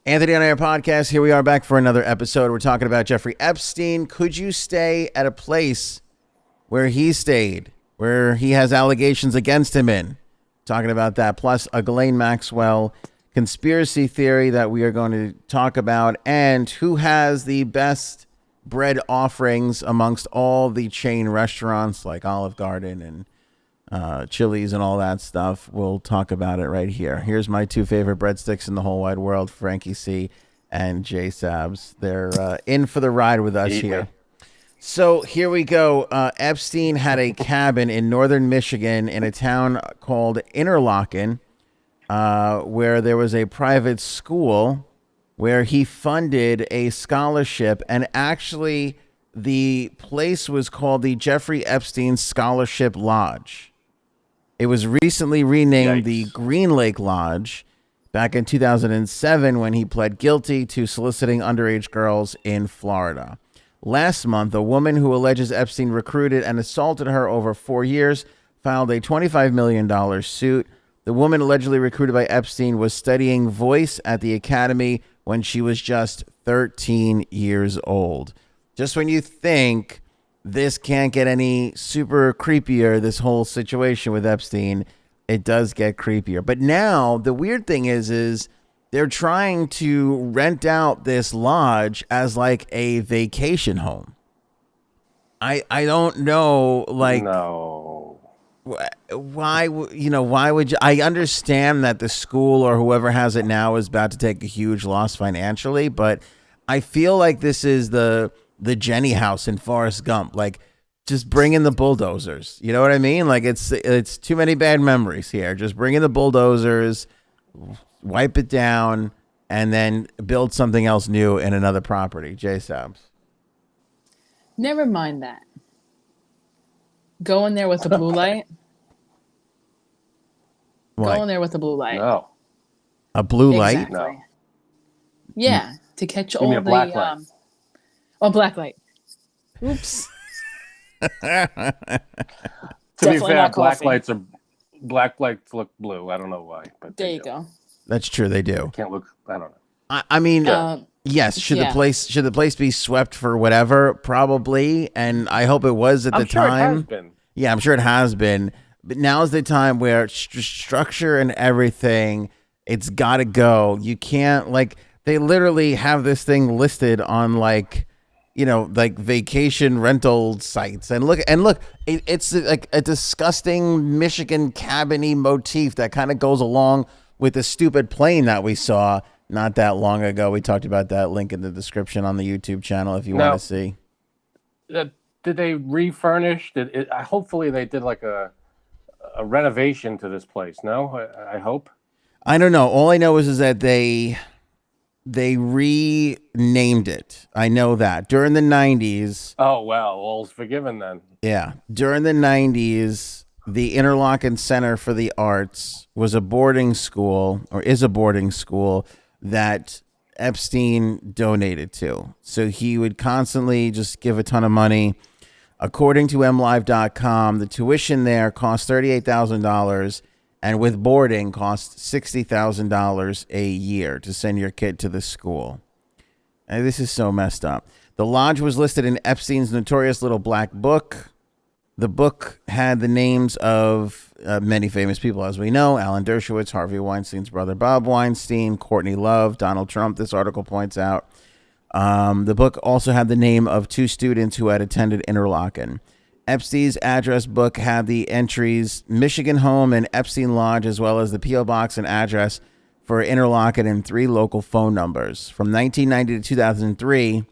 Anthony on Air Podcast. Here we are back for another episode. We're talking about Jeffrey Epstein. Could you stay at a place where he stayed, where he has allegations against him in? Talking about that, plus a Ghislaine Maxwell conspiracy theory that we are going to talk about, and who has the best bread offerings amongst all the chain restaurants like Olive Garden and Chili's and all that stuff. We'll talk about it right here. Here's my two favorite breadsticks in the whole wide world, Frankie C and J Sabs. They're in for the ride with us here. So here we go. Epstein had a cabin in northern Michigan in a town called Interlaken, where there was a private school where he funded a scholarship, and actually the place was called the Jeffrey Epstein Scholarship Lodge. It was recently renamed the Green Lake Lodge back in 2007 when he pled guilty to soliciting underage girls in Florida. Last month, a woman who alleges Epstein recruited and assaulted her over 4 years filed a $25 million suit. The woman allegedly recruited by Epstein was studying voice at the academy when she was just 13 years old. Just when you think this can't get any super creepier, this whole situation with Epstein, it does get creepier. But now the weird thing is they're trying to rent out this lodge as like a vacation home. I don't know, like, no. Why would you? I understand that the school or whoever has it now is about to take a huge loss financially, but I feel like this is the Jenny house in Forrest Gump. Like, just bring in the bulldozers. You know what I mean? Like, it's too many bad memories here. Just bring in the bulldozers, wipe it down, and then build something else new in another property. J Sabs. Never mind that. Go in there with the blue light. What? Go in there with the blue light. No. A blue light? Exactly. No. Yeah, to catch Give all me a the black light. black light. Oops. To be Definitely fair, not black coffee. lights look blue. I don't know why, but There they you do. go. That's true. They do. Can't look. I don't know. I mean, yes. Should yeah. the place be swept for whatever? Probably, and I hope it was at the I'm sure time. it has been. Yeah, I'm sure it has been. But now's the time where structure and everything, it's got to go. You can't, like, they literally have this thing listed on like vacation rental sites, and look, it's like a disgusting Michigan cabin-y motif that kind of goes along with the stupid plane that we saw not that long ago. We talked about that. Link in the description on the YouTube channel if you want to see. Did they refurnish? Hopefully they did like a renovation to this place. No, I hope. I don't know. All I know is that they renamed it. I know that during the 90s. Oh well, all's forgiven then. Yeah, during the 90s, the Interlochen Center for the Arts was a boarding school, or is a boarding school, that Epstein donated to. So he would constantly just give a ton of money. According to MLive.com, the tuition there cost $38,000, and with boarding cost $60,000 a year to send your kid to the school. And this is so messed up. The lodge was listed in Epstein's notorious Little Black Book. The book had the names of many famous people, as we know: Alan Dershowitz, Harvey Weinstein's brother Bob Weinstein, Courtney Love, Donald Trump, this article points out. The book also had the name of 2 students who had attended Interlochen. Epstein's address book had the entries Michigan home and Epstein Lodge, as well as the P.O. box and address for Interlochen and 3 local phone numbers. From 1990 to 2003,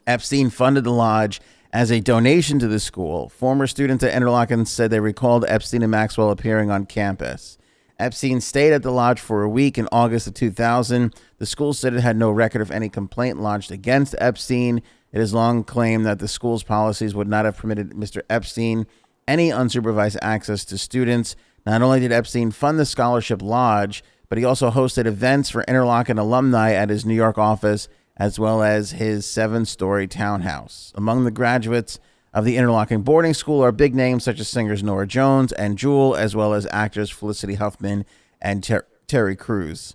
Epstein funded the lodge as a donation to the school. Former students at Interlochen said they recalled Epstein and Maxwell appearing on campus. Epstein stayed at the lodge for a week in August of 2000. The school said it had no record of any complaint lodged against Epstein. It has long claimed that the school's policies would not have permitted Mr. Epstein any unsupervised access to students. Not only did Epstein fund the scholarship lodge, but he also hosted events for Interlochen alumni at his New York office, as well as his 7-story townhouse. Among the graduates of the Interlochen boarding school are big names such as singers Norah Jones and Jewel, as well as actors Felicity Huffman and Terry Crews.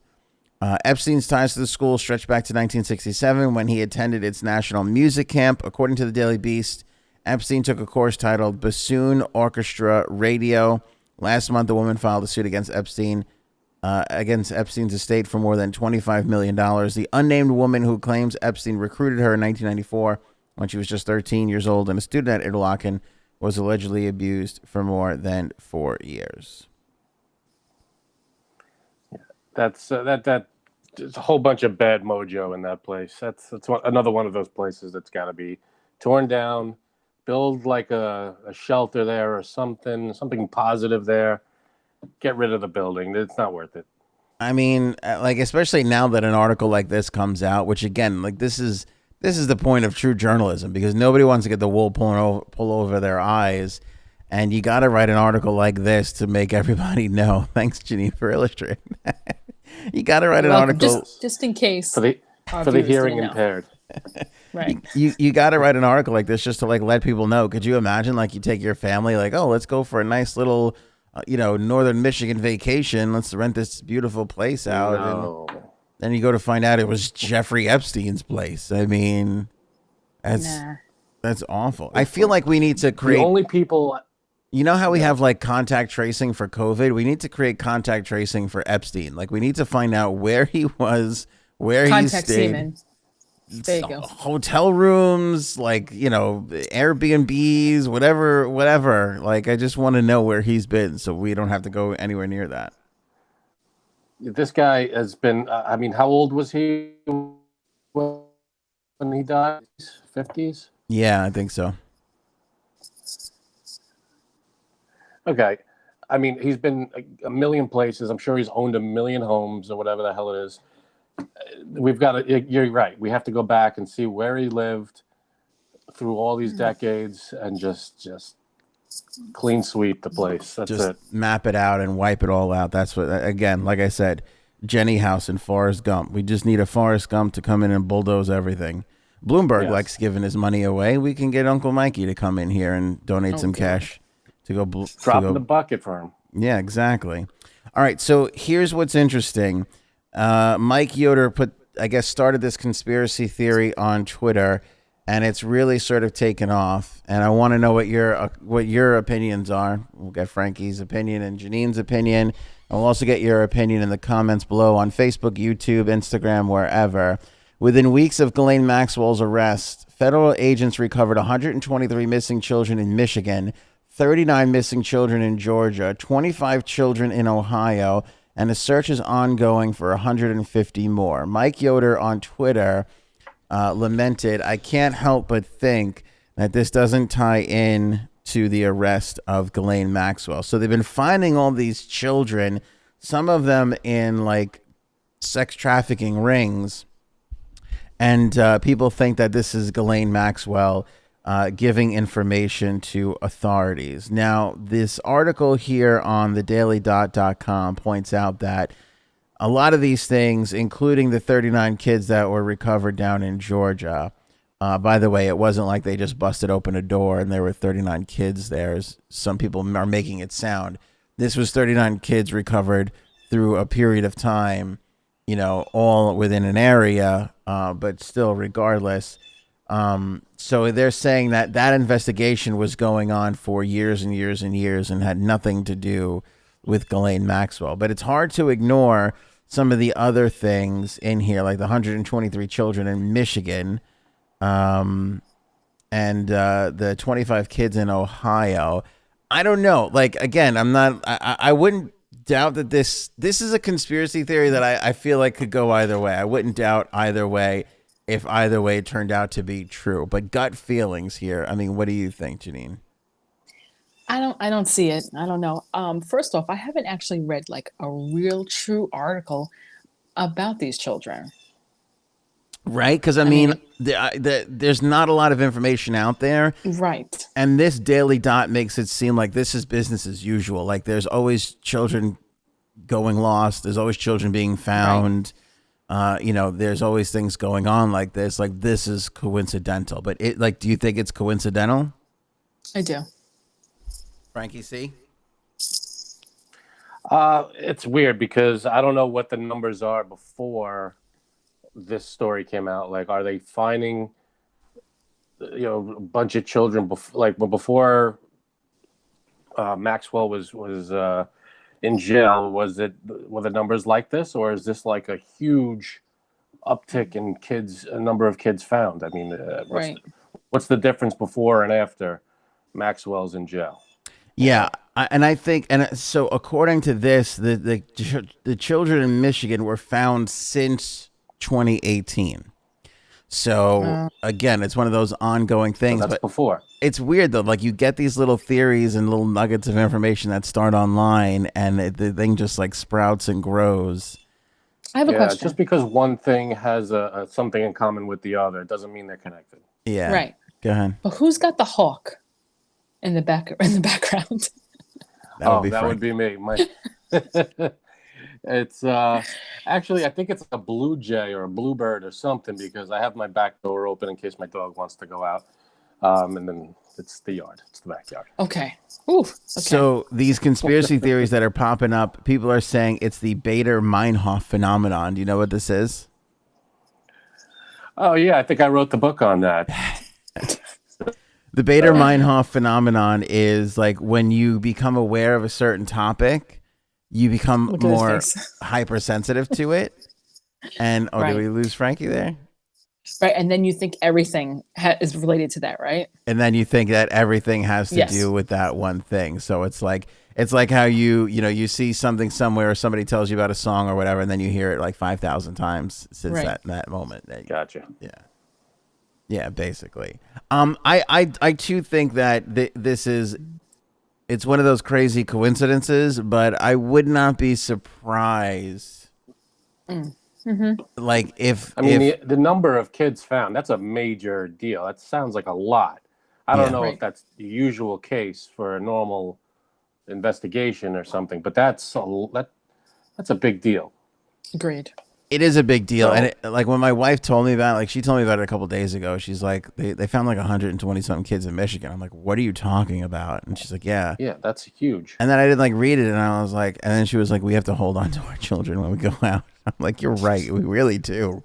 Epstein's ties to the school stretch back to 1967 when he attended its national music camp. According to the Daily Beast, Epstein took a course titled Bassoon Orchestra Radio. Last month, the woman filed a suit against Epstein's estate for more than $25 million. The unnamed woman who claims Epstein recruited her in 1994 when she was just 13 years old and a student at Interlochen was allegedly abused for more than 4 years. That's there's a whole bunch of bad mojo in that place. That's another one of those places that's got to be torn down, build like a shelter there or something positive there. Get rid of the building. It's not worth it. I mean, like, especially now that an article like this comes out, which again, like, this is the point of true journalism, because nobody wants to get the wool pull over their eyes. And you got to write an article like this to make everybody know. Thanks, Janine, for illustrating that. You got to write an article just in case for the hearing impaired. Right. You got to write an article like this just to like let people know. Could you imagine, like, you take your family, like, oh, let's go for a nice little, northern Michigan vacation. Let's rent this beautiful place out. No. And then you go to find out it was Jeffrey Epstein's place. I mean, that's awful. I feel like we need to create. The only people. You know how we have like contact tracing for COVID? We need to create contact tracing for Epstein. Like, we need to find out where he was, where he stayed. Semen. There you go. Hotel rooms, like, Airbnbs, whatever. Like, I just want to know where he's been so we don't have to go anywhere near that. This guy has been, how old was he when he died? 50s? Yeah, I think so. Okay. I mean, he's been a million places. I'm sure he's owned a million homes or whatever the hell it is. We've got to, you're right. We have to go back and see where he lived through all these decades and just clean sweep the place. That's just it. Map it out and wipe it all out. That's what, again, like I said, Jenny House and Forrest Gump. We just need a Forrest Gump to come in and bulldoze everything. Bloomberg likes giving his money away. We can get Uncle Mikey to come in here and donate some cash to go drop in the bucket for him. Yeah, exactly. All right, so here's what's interesting. Mike Yoder started this conspiracy theory on Twitter, and it's really sort of taken off. And I want to know what your opinions are. We'll get Frankie's opinion and Janine's opinion. And we'll also get your opinion in the comments below on Facebook, YouTube, Instagram, wherever. Within weeks of Ghislaine Maxwell's arrest, federal agents recovered 123 missing children in Michigan, 39 missing children in Georgia, 25 children in Ohio, and a search is ongoing for 150 more. Mike Yoder on Twitter lamented, "I can't help but think that this doesn't tie in to the arrest of Ghislaine Maxwell." So they've been finding all these children, some of them in like sex trafficking rings, and people think that this is Ghislaine Maxwell giving information to authorities. Now, this article here on thedailydot.com points out that a lot of these things, including the 39 kids that were recovered down in Georgia, by the way, it wasn't like they just busted open a door and there were 39 kids there, as some people are making it sound. This was 39 kids recovered through a period of time, all within an area, but still, regardless. So they're saying that investigation was going on for years and years and years and had nothing to do with Ghislaine Maxwell. But it's hard to ignore some of the other things in here, like the 123 children in Michigan, and the 25 kids in Ohio. I don't know. Like, again, I wouldn't doubt that this is a conspiracy theory that I feel like could go either way. I wouldn't doubt either way if either way turned out to be true. But gut feelings here. I mean, what do you think, Janine? I don't see it. I don't know. First off, I haven't actually read like a real true article about these children. Right? Because I mean, there's not a lot of information out there. Right. And this Daily Dot makes it seem like this is business as usual. Like, there's always children going lost. There's always children being found. Right. There's always things going on like this. Like, this is coincidental. But do you think it's coincidental? I do. Frankie C? It's weird because I don't know what the numbers are before this story came out. Like, are they finding, a bunch of children before Maxwell was in jail? Were the numbers like this, or is this like a huge uptick in kids, a number of kids found? I mean, Right. what's the difference before and after Maxwell's in jail? Yeah, and I think, and so according to this, the children in Michigan were found since 2018. So again, it's one of those ongoing things. So that's But before. it's weird though. Like you get these little theories and little nuggets of information that start online, and the thing just like sprouts and grows. I have a Yeah, question. just because one thing has a something in common with the other, it doesn't mean they're connected. Yeah. Right. Go ahead. But who's got the hawk in the background? That would be that Frank. would be me. It's actually, I think it's a blue jay or a bluebird or something, because I have my back door open in case my dog wants to go out, and then it's the yard, it's the backyard. Okay. Ooh. Okay. So these conspiracy theories that are popping up, people are saying it's the Bader-Meinhof phenomenon. Do you know what this is? Oh yeah, I think I wrote the book on that. The Bader-Meinhof phenomenon is like when you become aware of a certain topic, you become Look at his more face. hypersensitive to it. And Right. did we lose Frankie there? Right. And then you think everything is related to that, right? And then you think that everything has to Yes. do with that one thing. So it's like how you see something somewhere, or somebody tells you about a song or whatever, and then you hear it like 5,000 times since Right. that moment. Gotcha. Yeah, basically. I too think that it's one of those crazy coincidences, but I would not be surprised. Like if The number of kids found, that's a major deal. That sounds like a lot. I don't Yeah. know Right. if that's the usual case for a normal investigation or something, but that's a big deal. Agreed. it is a big deal, So- and like when my wife told me about it, like she told me about it a couple days ago. She's like, they found like 120 something kids in Michigan. I'm like, what are you talking about? And she's like, yeah. Yeah, that's huge. And then I didn't like read it, and I was like, and then she was like, we have to hold on to our children when we go out. I'm like, you're right, we really do.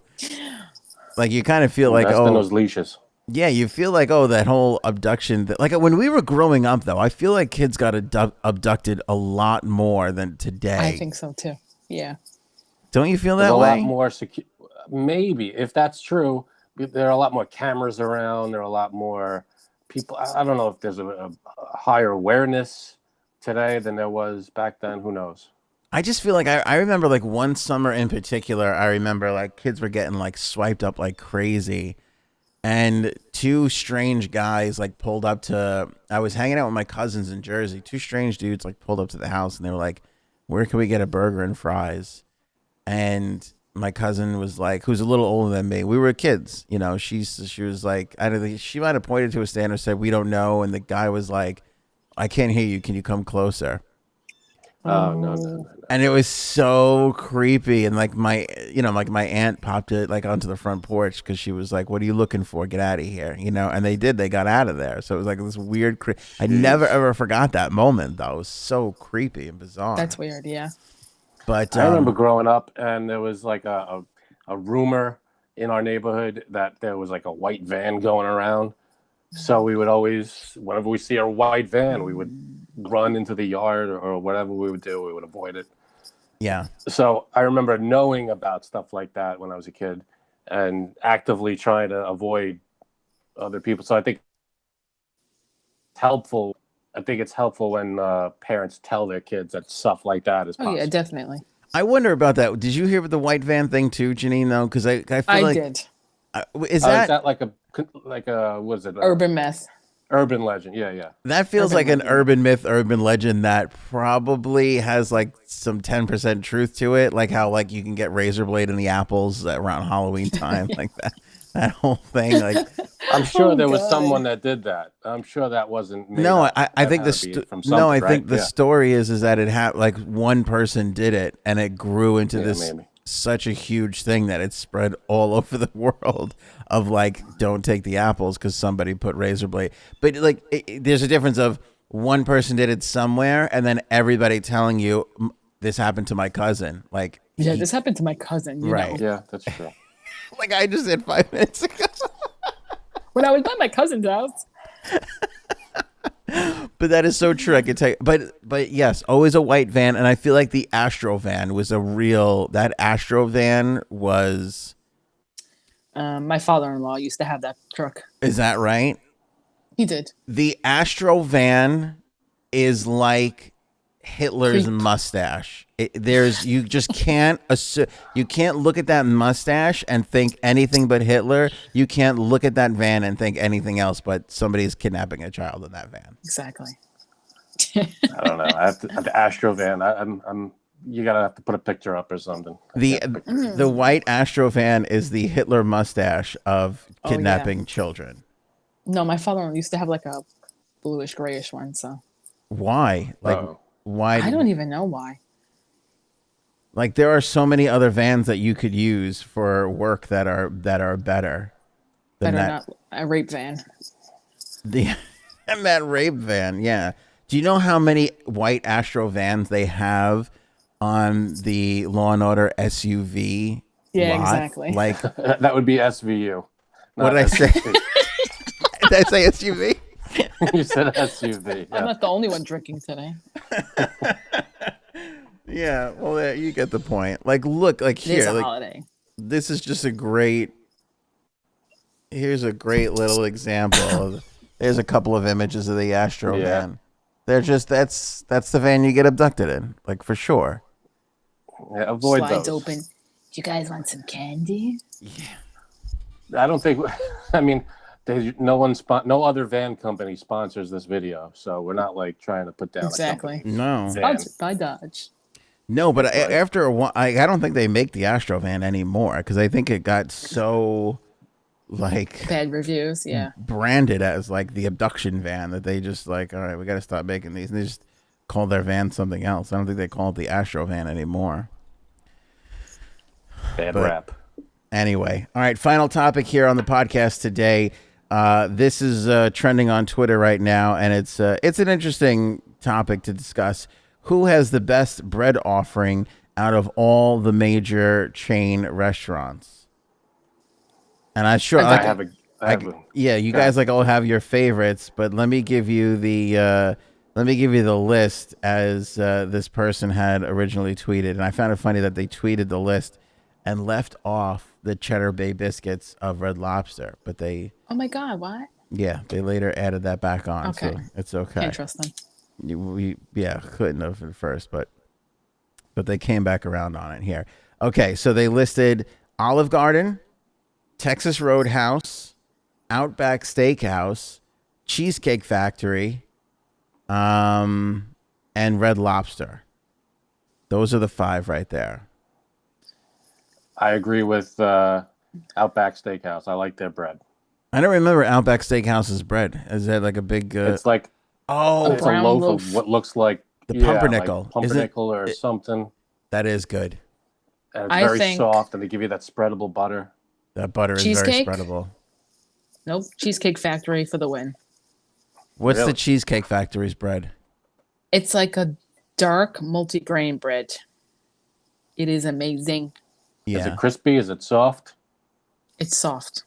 Like you kind of feel like, Invest in oh, those leashes. yeah, you feel like, oh, that whole abduction. Like when we were growing up, though, I feel like kids got abducted a lot more than today. I think so too. Yeah. Don't you feel There's that a way? lot more secure. Maybe if that's true, there are a lot more cameras around. There are a lot more people. I don't know if there's a higher awareness today than there was back then. Who knows? I just feel like I remember like one summer in particular. I remember like kids were getting like swiped up like crazy, and two strange guys like pulled up to. I was hanging out with my cousins in Jersey. Two strange dudes like pulled up to the house, and they were like, "Where can we get a burger and fries?" And my cousin was like, who's a little older than me. We were kids, you know. She was like, I don't think she might have pointed to a stand or said, "We don't know." And the guy was like, "I can't hear you. Can you come closer?" Oh no. And it was so creepy. And like my aunt popped it like onto the front porch because she was like, "What are you looking for? Get out of here!" You know. And they did. They got out of there. So it was like this weird. I never ever forgot that moment though. It was so creepy and bizarre. That's weird. Yeah. But I remember growing up, and there was like a rumor in our neighborhood that there was like a white van going around. So we would always, whenever we see a white van, we would run into the yard or whatever we would do. We would avoid it. yeah. So I remember knowing about stuff like that when I was a kid and actively trying to avoid other people. So I think it's helpful. I think it's helpful when parents tell their kids that stuff like that is possible. Oh yeah, definitely. I wonder about that. Did you hear about the white van thing too, Janine? Though, because I feel I like did. Is Is that that like a what is it? Urban myth. Urban legend. Yeah. that feels urban like an legend. urban myth, urban legend that probably has like some 10% truth to it, like how like you can get razor blade in the apples around Halloween time, like that whole thing. Like I'm sure Oh, there was God. someone that did that. I'm sure that wasn't made no, up. I That think had the to be from no, I something, think right? the Yeah. story is that it had like one person did it and it grew into Yeah, this maybe. such a huge thing that it spread all over the world of like, don't take the apples because somebody put razor blade. But like there's a difference of one person did it somewhere and then everybody telling you this happened to my cousin. Like, Yeah, this happened to my cousin. You Right. know, Yeah, that's true. like I just said 5 minutes ago. when I was by my cousin's house. But that is so true. I could tell you. But yes, always a white van. And I feel like the Astro van was that Astro van was. My father-in-law used to have that truck. Is that right? He did. The Astro van is like Hitler's Creep. mustache. You just can't you can't look at that mustache and think anything but Hitler. You can't look at that van and think anything else but somebody's kidnapping a child in that van. Exactly. I don't know. The Astro van. I'm. You gotta have to put a picture up or something. The white Astro van is the Hitler mustache of kidnapping children. No, my father used to have like a bluish grayish one. So Why? Why? I don't even know why. Like there are so many other vans that you could use for work that are better than Better that. not a rape van. And that rape van, yeah. Do you know how many white Astro vans they have on the Law and Order SUV? Yeah, lot? exactly. Like That would be SVU. what did I say? Did I say SUV? You said SUV. I'm Yeah. not the only one drinking today. Yeah, well, you get the point. Like, look, like It is here, a like holiday. this is just here's a great little example. There's a couple of images of the Astro van. They're just that's the van you get abducted in, like for sure. Yeah, avoid Slides those. open. Do you guys want some candy? I don't think. I mean, no other van company sponsors this video, so we're not like trying to put down Exactly. a company. No, Sponsored by Dodge. no, but after a while, I don't think they make the Astro van anymore because I think it got so like Bad reviews. Yeah. branded as like the abduction van that they just like, all right, we got to stop making these, and they just call their van something else. I don't think they call it the Astro van anymore. Bad But- rap. Anyway, all right, final topic here on the podcast today. This is trending on Twitter right now, and it's an interesting topic to discuss. Who has the best bread offering out of all the major chain restaurants? And I'm sure I have a yeah, you guys like all have your favorites, but let me give you the list as this person had originally tweeted, and I found it funny that they tweeted the list and left off the Cheddar Bay biscuits of Red Lobster, but they Oh my God! What? they later added that back on, Okay. so it's okay. Can't trust them. We couldn't have at first, but they came back around on it here. Okay, so they listed Olive Garden, Texas Roadhouse, Outback Steakhouse, Cheesecake Factory, and Red Lobster. Those are the 5 right there. I agree with Outback Steakhouse. I like their bread. I don't remember Outback Steakhouse's bread. Is that like a big? It's like Oh, it's a brown loaf, loaf. of what looks like The like pumpernickel. Isn't- pumpernickel or something. that is good. And it's I very think- soft, and they give you that spreadable butter. That butter is Cheesecake? very spreadable. Nope. Cheesecake Factory for the win. What's Really? the Cheesecake Factory's bread? It's like a dark multi-grain bread. It is amazing. Is Yeah. it crispy? Is it soft? It's soft.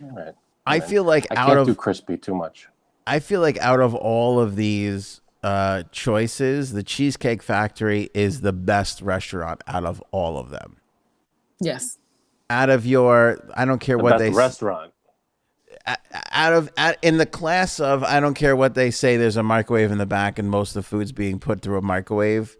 All right. I feel like I out can't of do crispy too much. all of these choices, the Cheesecake Factory is the best restaurant out of all of them. Yes. Out of your, I don't care The what best they restaurant. in the class of, I don't care what they say. There's a microwave in the back, and most of the food's being put through a microwave.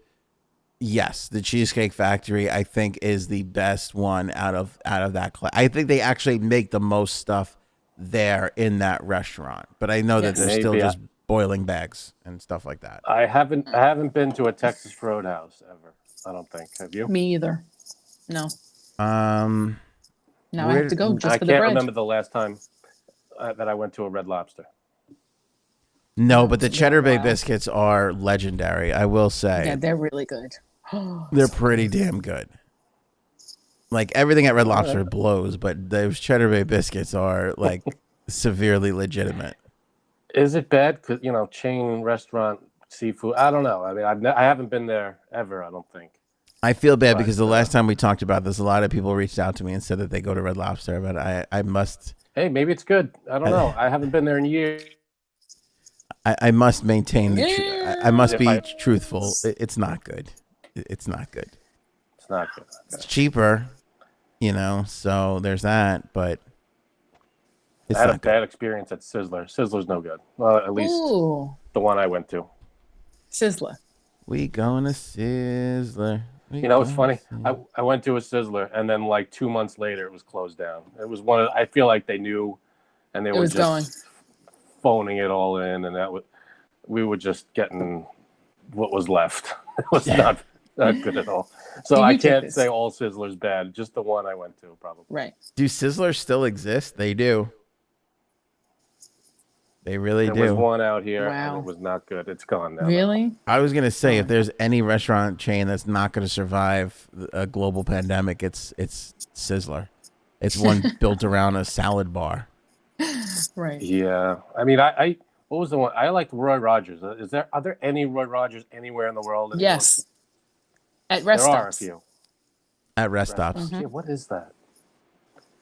Yes, the Cheesecake Factory, I think, is the best one out of that class. I think they actually make the most stuff there in that restaurant, but I know that Yes. they're still Maybe just boiling bags and stuff like that. I haven't been to a Texas Roadhouse ever. I don't think. Have you? Me either. No. Um, Now I Where- have to go just I for the can't bread. remember the last time that I went to a Red Lobster. no, but the It's been a Cheddar Bay while. biscuits are legendary. I will say Yeah, they're really good. they're pretty damn good. Like everything at Red Lobster blows, but those Cheddar Bay biscuits are like severely legitimate. Is it bad? Because chain restaurant seafood. I don't know. I mean, I haven't been there ever, I don't think. I feel bad But, because the last time we talked about this, a lot of people reached out to me and said that they go to Red Lobster, but I must. Hey, maybe it's good. I don't know. I haven't been there in years. I must maintain the I must If be truthful. It's not good. It's not good. It's not good. It's cheaper, so there's that, but it's I had a not good. bad experience at Sizzler. Sizzler's no good. Well, at least the one I went to. Sizzler. We going to Sizzler. It's funny. I went to a Sizzler, and then like 2 months later, it was closed down. It was I feel like they knew, and they were just phoning it all in, and we were just getting what was left. It was not good at all. So I can't say all Sizzler's bad. Just the one I went to, probably. Right. Do Sizzlers still exist? They do. They really do. There was one out here, and it was not good. It's gone now. Really? I was gonna say, if there's any restaurant chain that's not gonna survive a global pandemic, it's Sizzler. It's one built around a salad bar. Right. Yeah. I mean, I what was the one? I liked Roy Rogers. Are there any Roy Rogers anywhere in the world? Yes. At rest stops. There are a few. At rest stops. Mm-hmm. Yeah, what is that?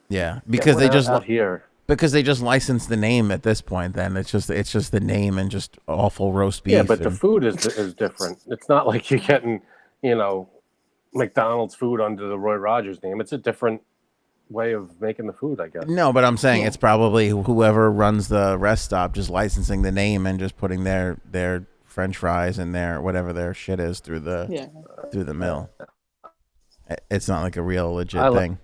Yeah, because they just out here. Because they just licensed the name at this point. Then it's just the name and just awful roast beef. Yeah, but the food is different. It's not like you're getting McDonald's food under the Roy Rogers name. It's a different way of making the food, I guess. No, but I'm saying it's probably whoever runs the rest stop just licensing the name and just putting their French fries and their whatever their shit is through the mill. It's not like a real legit thing.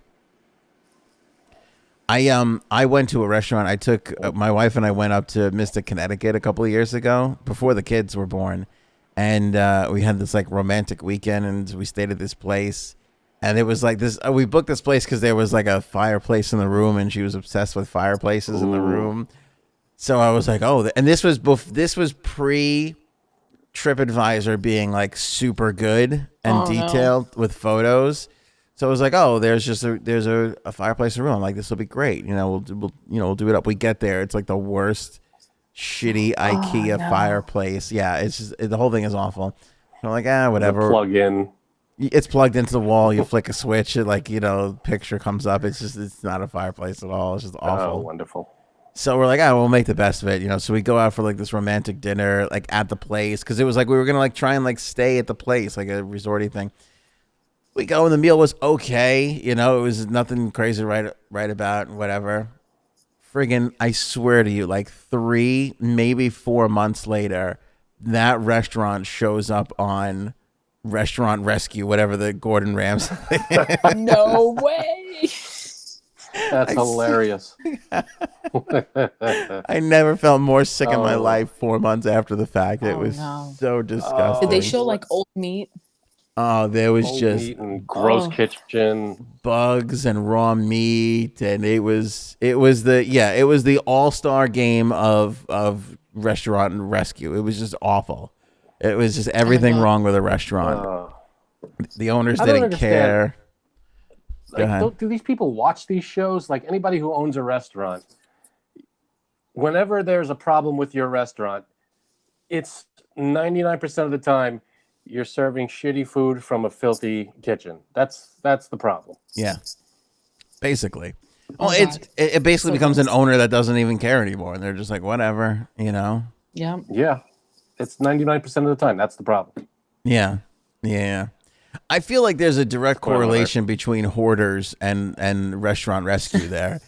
I went to a restaurant. I took my wife and I went up to Mystic, Connecticut a couple of years ago before the kids were born, and we had this like romantic weekend, and we stayed at this place, and it was like this. We booked this place because there was like a fireplace in the room, and she was obsessed with fireplaces in the room. So I was like, oh, and this was pre TripAdvisor being like super good and detailed with photos. So it was like, oh, there's a fireplace in the room. I'm like, this will be great. We'll do it up. We get there, it's like the worst, shitty IKEA fireplace. Yeah, it's just the whole thing is awful. So I'm like, whatever. Plug in. It's plugged into the wall. You flick a switch, it picture comes up. It's not a fireplace at all. It's just awful. Oh, wonderful. So we're like, we'll make the best of it, So we go out for like this romantic dinner, like at the place, because it was like we were gonna like try and like stay at the place, like a resorty thing. We go and the meal was okay, it was nothing crazy right about whatever. Friggin', I swear to you, like 3, maybe 4 months later, that restaurant shows up on Restaurant Rescue, whatever the Gordon Ramsay. No way. That's hilarious. I never felt more sick in my life 4 months after the fact. It was so disgusting. Did they show like old meat? Oh, there was Old just meat and gross kitchen bugs and raw meat, and it was the all-star game of Restaurant and Rescue. It was just awful. It was just everything wrong with a restaurant. The owners didn't care. Like, do these people watch these shows? Like anybody who owns a restaurant, whenever there's a problem with your restaurant, it's 99% of the time you're serving shitty food from a filthy kitchen. That's the problem. Yeah, basically. Well, it basically becomes an owner that doesn't even care anymore, and they're just like, whatever, Yeah. Yeah, it's 99% of the time. That's the problem. Yeah. I feel like there's a direct correlation between hoarders and Restaurant Rescue there.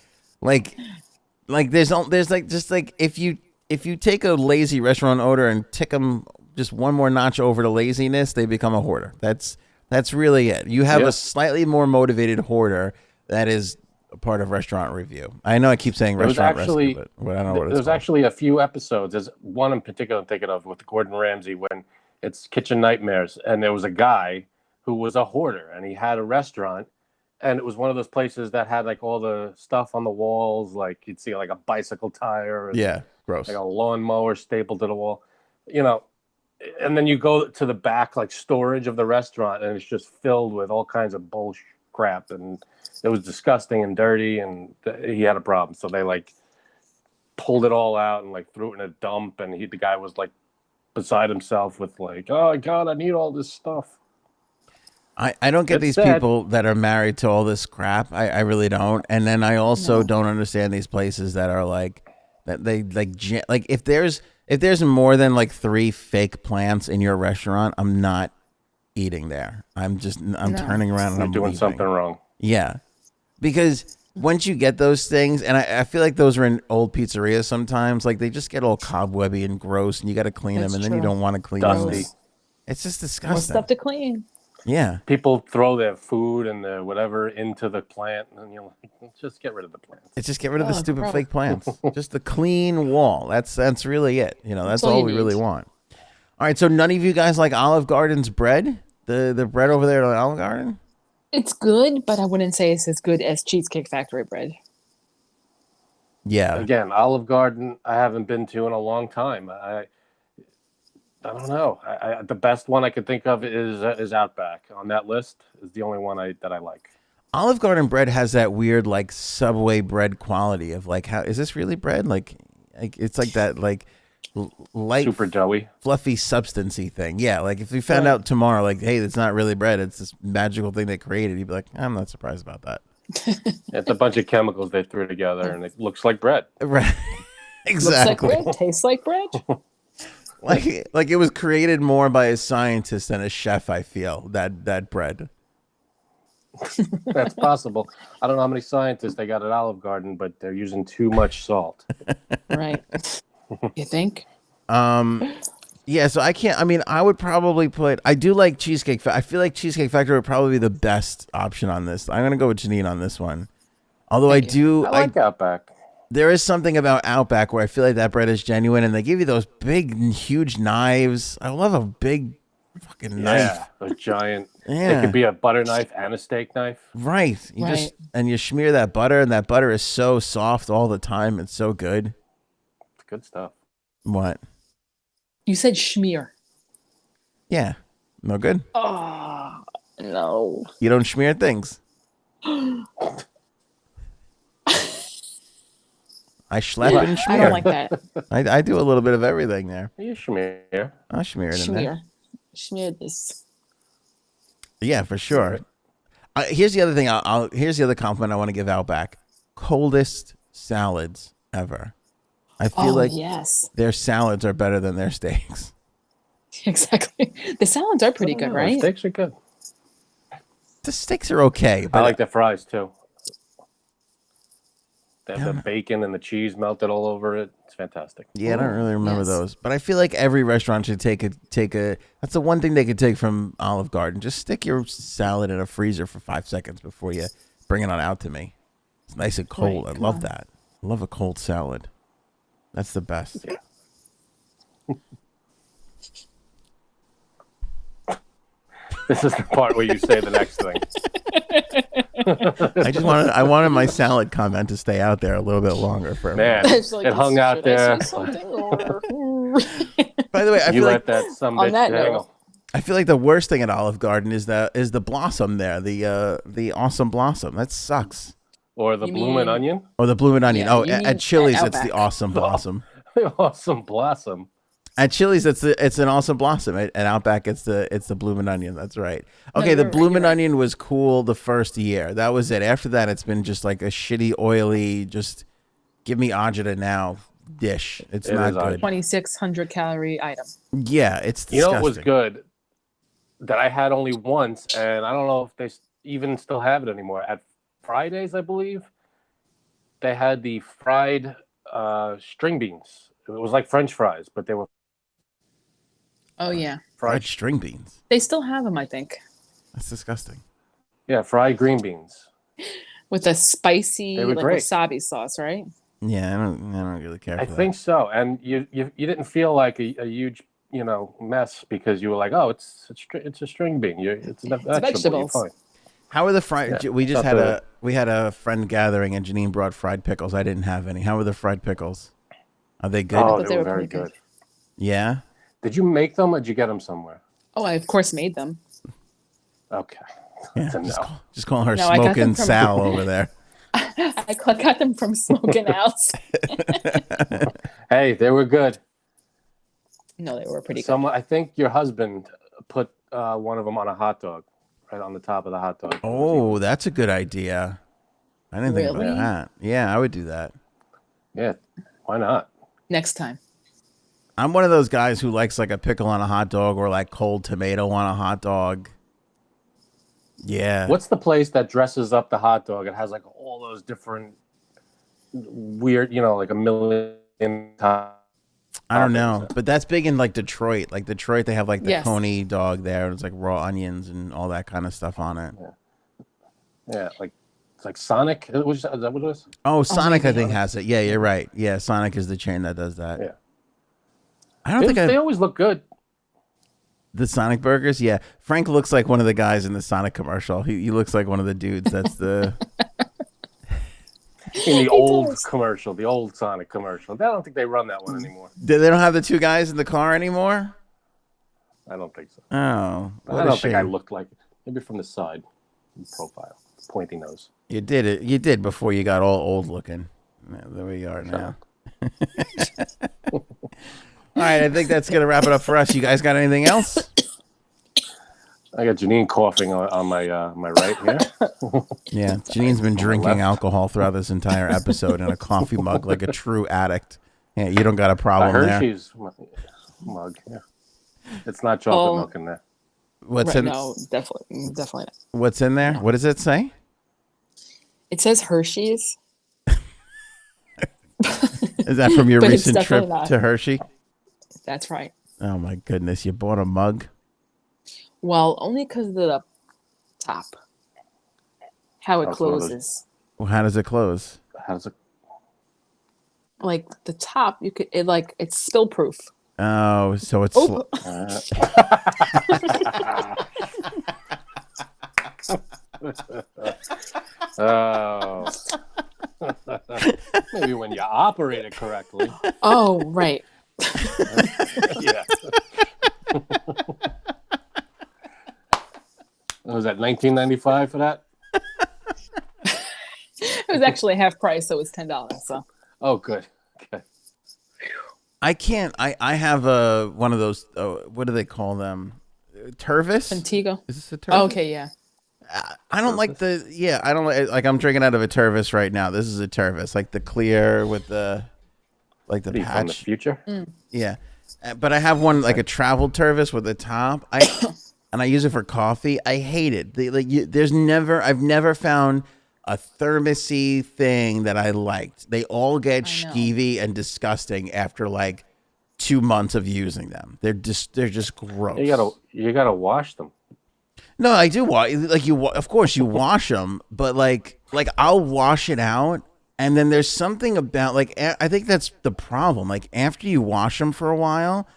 like there's like just like if you take a lazy restaurant owner and tick them just one more notch over to laziness, they become a hoarder. That's really it. You have a slightly more motivated hoarder that is a part of Restaurant Review. I know I keep saying Restaurant Rescue, but I don't know what it's There's actually a few episodes. There's one in particular I'm thinking of with Gordon Ramsay when it's Kitchen Nightmares, and there was a guy who was a hoarder, and he had a restaurant, and it was one of those places that had like all the stuff on the walls, like you'd see like a bicycle tire, gross, like a lawnmower stapled to the wall, and then you go to the back like storage of the restaurant, and it's just filled with all kinds of bullshit crap, and it was disgusting and dirty, and he had a problem, so they like pulled it all out and like threw it in a dump, and the guy was like beside himself with like, oh God, I need all this stuff. I don't get It's these sad. people that are married to all this crap. I really don't. And then I also No. don't understand these places that are like that they like if there's more than like 3 fake plants in your restaurant, I'm not eating there. I'm No. turning around and You're I'm doing leaving. something wrong. Yeah. Because once you get those things, and I feel like those are in old pizzerias sometimes, like they just get all cobwebby and gross and you got to clean That's them and then you true. don't want to clean them. Dusty. It's just More disgusting. stuff to clean. Yeah. People throw their food and their whatever into the plant, and you're like, just get rid of the plants. It's just get rid of the Oh, stupid gross. fake plants. Just the clean wall. That's really it. You know, that's all all you we really need. want. All right, so none of you guys like Olive Garden's bread? The bread over there at Olive Garden? It's good, but I wouldn't say it's as good as Cheesecake Factory bread. Yeah. Again, Olive Garden, I haven't been to in a long time. I don't know. The best one I could think of is Outback. On that list is the only one that I like. Olive Garden bread has that weird like Subway bread quality of like, how is this really bread? Like it's like that like light Super doughy. fluffy substancey thing. Yeah, like if we found out tomorrow like, hey, it's not really bread, it's this magical thing they created, you'd be like, I'm not surprised about that. It's a bunch of chemicals they threw together, and it looks like bread. Right. Exactly. Looks like bread, tastes like bread. Like it was created more by a scientist than a chef, I feel, that bread. That's possible. I don't know how many scientists they got at Olive Garden, but they're using too much salt. Right. You think? Yeah, so I would probably I do like Cheesecake I feel like Cheesecake Factory would probably be the best option on this. I'm going to go with Janine on this one. Although Thank you. I like Outback. there is something about Outback where I feel like that bread is genuine and they give you those big, huge knives. I love a big fucking knife. Yeah, those giant. Yeah. It could be a butter knife and a steak knife. Right. You Right. you smear that butter and that butter is so soft all the time. It's so good. It's good stuff. What? You said schmear. Yeah. No good. Oh, no. You don't smear things. I schlep and I smear. don't like that. I do a little bit of everything there. You schmear. I'll smear it in there. Schmear this. Yeah, for sure. Here's the other thing. Here's the other compliment I want to give Outback. Coldest salads ever. I feel like yes. their salads are better than their steaks. Exactly. The salads are pretty good, right? Steaks are good. The steaks are okay, but I like the fries too. They have the bacon and the cheese melted all over it. It's fantastic. yeah, I don't really remember yes. those. But I feel like every restaurant should take a. That's the one thing they could take from Olive Garden. Just stick your salad in a freezer for 5 seconds before you bring it on out to me. It's nice and cold. Right, I come love on. that. I love a cold salad. That's the best. This is the part where you say the next thing. I wanted my salad comment to stay out there a little bit longer for everyone. Man, It's like, it hung out should I there. say something or- By the way, I You feel let like that some On bitch that dangle. note. I feel like the worst thing at Olive Garden is the blossom there, the awesome blossom. That sucks. Or the You bloomin' mean- onion. Or the bloomin' onion. Yeah, Oh, you mean at Chili's at it's the Outback. awesome blossom. Awesome blossom. At Chili's it's an awesome blossom. At Outback it's the bloomin' onion. That's right. No, Okay, the you're right, bloomin' you're right. onion was cool the first year. That was it. After that, it's been just like a shitty, oily, just give me agita now dish. It's It not is good. 2,600 calorie item. Yeah, it's disgusting. You know what was good that I had only once, and I don't know if they even still have it anymore. At Fridays, I believe, they had the fried string beans. It was like French fries, but they were Oh, yeah. Fried fried. string beans. They still have them, I think, That's disgusting. Yeah, fried green beans. with a spicy They were like great. wasabi sauce, right? Yeah, I don't really care for I that. think so. And you didn't feel like a huge mess because you were like, oh, it's a string bean. It's a vegetable. You're vegetables. fine. How are the fried? Yeah, we just not had a friend gathering and Janine brought fried pickles. I didn't have any. How were the fried pickles? Are they good? Oh, thought they were very pretty good. good. Yeah. Did you make them or did you get them somewhere? Oh, I, of course, made them. Okay. Yeah. That's a no. Just calling her No, I got smoking them from- Sal over there. I got them from Smoking House. Hey, they were good. No, they were pretty good. Someone, I think your husband put one of them on a hot dog, right on the top of the hot dog. Oh, that's a good idea. I didn't think Really? about that. Yeah, I would do that. Yeah, why not? Next time. I'm one of those guys who likes like a pickle on a hot dog or like cold tomato on a hot dog. Yeah. What's the place that dresses up the hot dog? It has like all those different weird, like a million I don't know, but that's big in like Detroit. Like Detroit, they have like the Yes. Coney dog there. It's like raw onions and all that kind of stuff on it. Yeah, like it's like Sonic. Is that what it is? Oh, Sonic, I maybe. think has it. Yeah, you're right. Yeah, Sonic is the chain that does that. Yeah. I don't think They always look good. the Sonic burgers. Yeah, Frank looks like one of the guys in the Sonic commercial. He looks like one of the dudes. That's the. In the old does. commercial, the old Sonic commercial. I don't think they run that one anymore. They don't have the two guys in the car anymore. I don't think so. Oh, I don't think I looked like it. Maybe from the side profile, pointy nose. You did it. You did before you got all old looking. Yeah, there we are now. All right, I think that's gonna wrap it up for us. You guys got anything else? I got Janine coughing on my my right here. Yeah, Janine's been drinking alcohol throughout this entire episode in a coffee mug like a true addict. Yeah, you don't got a A problem there. Hershey's mug. Yeah, it's not chocolate Oh. milk in there. What's Right, in? no, definitely not. What's in there? What does it say? It says Hershey's. Is that from your But it's recent trip definitely not. to Hershey? That's right. Oh my goodness, you bought a mug? Well, only because of the top. How it Oh, so those- closes. Well, how does it close? How does it? Like the top, it's spill proof. Oh, so it's Oh, Oh. Maybe when you operate it correctly. oh, right. Yeah. Was that 1995 for that? It was actually half price, so it was $10. So Oh, good. Okay. I can't. I have one of those. What do they call them? Tervis. Antigua. Is this a Tervis? Oh, okay, yeah. I don't like the. Yeah, I don't like. I'm drinking out of a Tervis right now. This is a Tervis, like the clear with the, like the What are you from the patch. future? Yeah, but I have one like a travel Tervis with the top. And I use it for coffee. I hate it. I've never found a thermosy thing that I liked. They all get I know. skeevy and disgusting after like 2 months of using them. They're just gross. You gotta wash them. No, I do wash. Like of course you wash them, but like I'll wash it out, and then there's something about I think that's the problem. Like after you wash them for a while,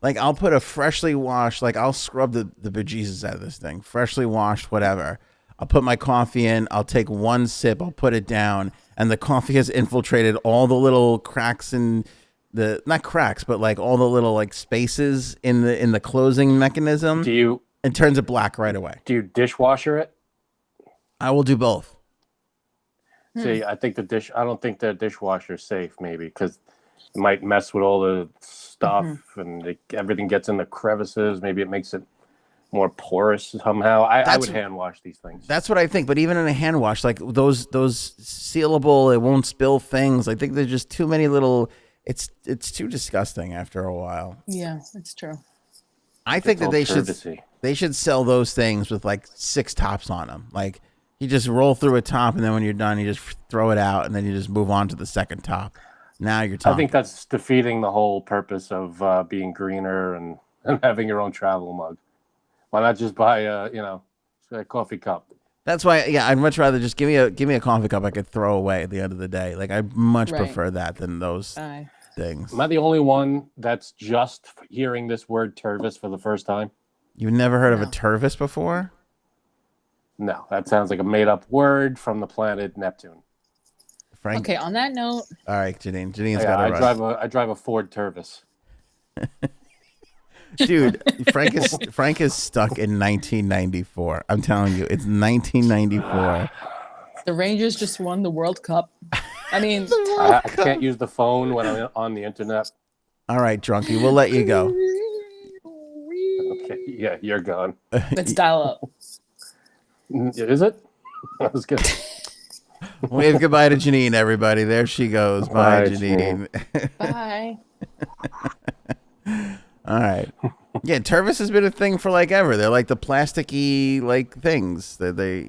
like I'll put a freshly washed, like I'll scrub the bejesus out of this thing, freshly washed, whatever. I'll put my coffee in. I'll take one sip. I'll put it down, and the coffee has infiltrated all the little cracks in not cracks, but like all the little like spaces in the closing mechanism. It turns it black right away. Do you dishwasher it? I will do both. See, I think I don't think the dishwasher's safe, maybe, because it might mess with all the stuff and everything gets in the crevices. Maybe it makes it more porous somehow. I would hand wash these things. That's what I think. But even in a hand wash, like those sealable, it won't spill things. I think there's just too many little. It's too disgusting after a while. Yeah, that's true. I think that Turvesy. they should sell those things with like 6 tops on them. Like you just roll through a top, and then when you're done, you just throw it out, and then you just move on to the second top. Now you're talking. I think that's defeating the whole purpose of being greener and having your own travel mug. Why not just buy a coffee cup? That's why, yeah, I'd much rather just give me a coffee cup I could throw away at the end of the day. Like I much Right. prefer that than those things. Am I the only one that's just hearing this word Tervis for the first time? You've never heard of a No. Tervis before? No, that sounds like a made-up word from the planet Neptune. Frank. Okay, on that note, All right, Janine. Janine's Yeah, got to run. I drive a Ford Tervis. Dude, Frank is stuck in 1994. I'm telling you, it's 1994. the Rangers just won the World Cup. I mean, I can't use the phone when I'm on the internet. All right, drunkie, we'll let you go. Okay, yeah, you're gone. Let's dial up. Is it? I was good. Wave goodbye to Janine, everybody. There she goes. Bye, Bye, Janine. Bye. All right. Yeah, Tervis has been a thing for like ever. They're like the plasticky like things that they.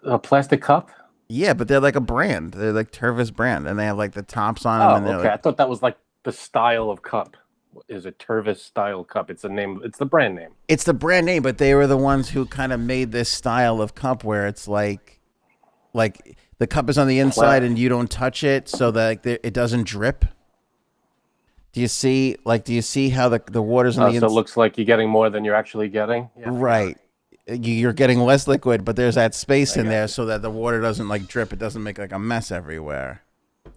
A plastic cup? Yeah, but they're like a brand. They're like Tervis brand, and they have like the tops on them. Oh, And they're okay. I like, thought that was like the style of cup. Is a Tervis style cup? It's the name. It's the brand name. it's the brand name, but they were the ones who kind of made this style of cup where it's like the cup is on the inside and you don't touch it, so that it doesn't drip. Do you see how the water's on the So inside? it looks like you're getting more than you're actually getting. Yeah. Right. You're getting less liquid, but there's that space in there so that the water doesn't like drip. It doesn't make like a mess everywhere.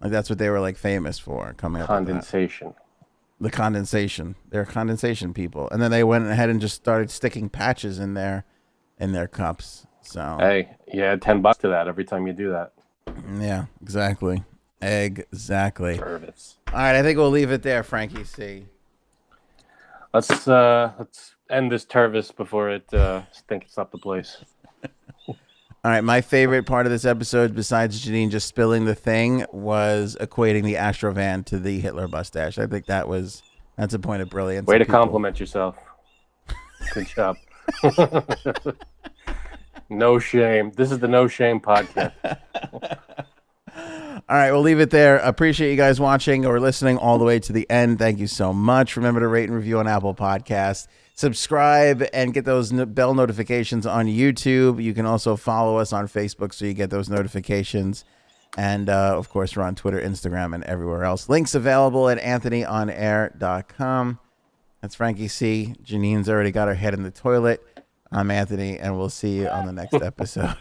Like that's what they were like famous for, coming up with that. Condensation. The condensation. They're condensation people. And then they went ahead and just started sticking patches in their cups. So Hey, you add $10 to that every time you do that. yeah, exactly. Exactly. Tervis. All right, I think we'll leave it there, Frankie C. Let's end this Tervis before it stinks up the place. All right, my favorite part of this episode, besides Janine just spilling the thing, was equating the Astrovan to the Hitler mustache. I think that's a point of brilliance. Way to compliment yourself. Good job. No shame. This is the No Shame podcast. All right, we'll leave it there. Appreciate you guys watching or listening all the way to the end. Thank you so much. Remember to rate and review on Apple Podcasts. Subscribe and get those bell notifications on YouTube. You can also follow us on Facebook so you get those notifications. And, of course, we're on Twitter, Instagram, and everywhere else. Links available at anthonyonair.com. That's Frankie C. Janine's already got her head in the toilet. I'm Anthony, and we'll see you on the next episode.